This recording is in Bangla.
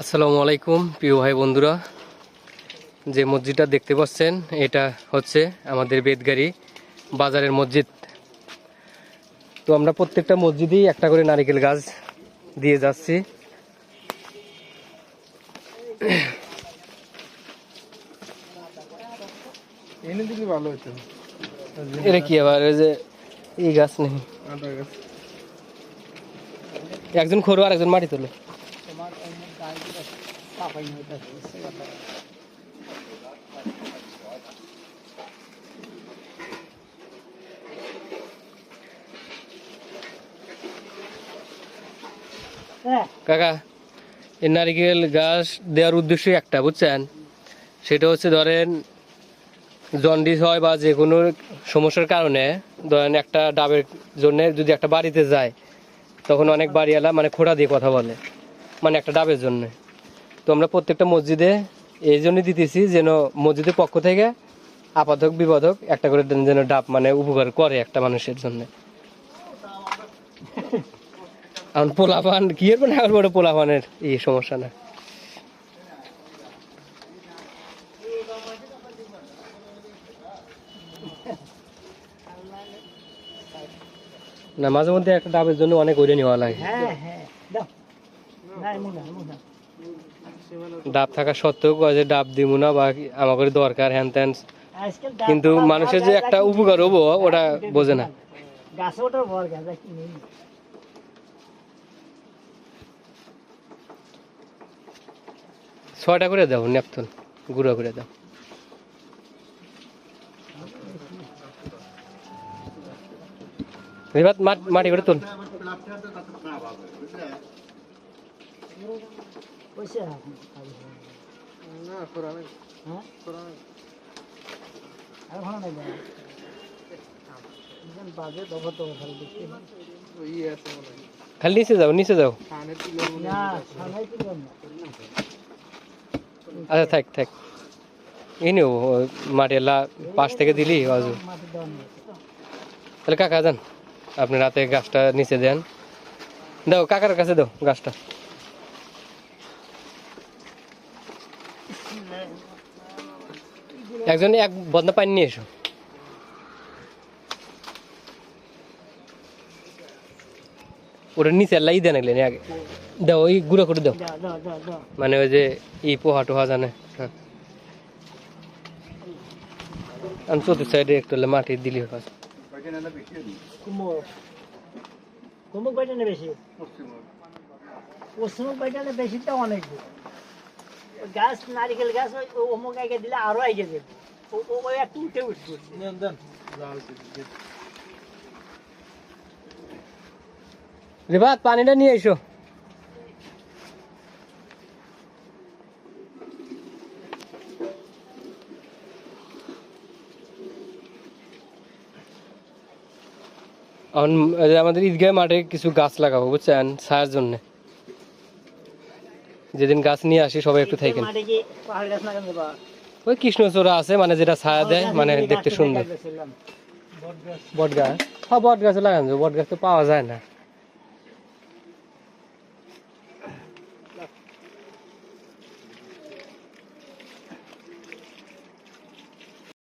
আসসালামু আলাইকুম প্রিয় ভাই বন্ধুরা, যে মসজিদটা দেখতে পাচ্ছেন এটা হচ্ছে আমাদের বেদগাড়ি বাজারের মসজিদ। তো আমরা প্রত্যেকটা মসজিদেই একটা করে নারিকেল গাছ দিয়ে যাচ্ছি। এটা কি আবার ওই যে এই গাছ নেই, একজন খোরো আর একজন মাটি তোলে। কাকা, এই নারিকেল গাছ দেওয়ার উদ্দেশ্য একটা, বুঝছেন? সেটা হচ্ছে ধরেন জন্ডিস হয় বা যে কোনো সমস্যার কারণে ধরেন একটা ডাবের জন্য যদি একটা বাড়িতে যায়, তখন অনেক বাড়িওয়ালা মানে খোঁড়া দিয়ে কথা বলে, মানে একটা ডাবের জন্য। তো আমরা প্রত্যেকটা মসজিদে এই জন্যই দিতেছি যেন মসজিদের পক্ষ থেকে আপাতক বিপদক একটা করে যেন ডাব মানে উপকার করে একটা মানুষের জন্য। এখন পোলাপান কি এর না বড় পোলাপানের এই সমস্যা না। না, মাঝে মধ্যে একটা ডাবের জন্য অনেক ওইটা নেওয়া লাগে। ডাব থাকা সত্ত্বেও কয় যে ডাব দিব না বা আমাদের দরকার হ্যান ত্যান, কিন্তু মানুষের যে একটা উপকার হবো ওটা বোঝে না। ছয়টা করে দাও নেপথন, গুঁড়ো করে দাও। মাটি করে তুল। খালি নিচে যাও, নিচে যাও। আচ্ছা থাক থাক, এই নিও মাটি পাশ থেকে দিলি অজু। তাহলে কাকা যান, আপনি রাতে গাছটা নিচে দেন, দাও কাকার কাছে দাও গাছটা। একজন এক বদনা পানি নিয়ে এসো। ওটা নিচে লাই দেন আগে দাও, ওই গুঁড়ো করে দাও, মানে ওই যে ই পোহা টোহা জানে। হ্যাঁ, আমি চতুর্থ সাইডে একটু মাটি দিলি হয়। গাছ নারিকেল গাছ অমুক আগে দিলে আরো আগে যাবে, একটু উঠে উঠবে। রেবাত পানিটা নিয়ে এসো। আমাদের ঈদগাহ মাঠে কিছু গাছ লাগাবো, বুঝছেন, ছায়ার জন্য। যেদিন গাছ নিয়ে আসি সবাই একটু থাকেন। ওই কৃষ্ণচূড়া আছে, মানে যেটা ছায়া দেয়, মানে দেখতে সুন্দর। বট গাছ, হ্যাঁ বট গাছ লাগানো, বট গাছ তো পাওয়া যায় না।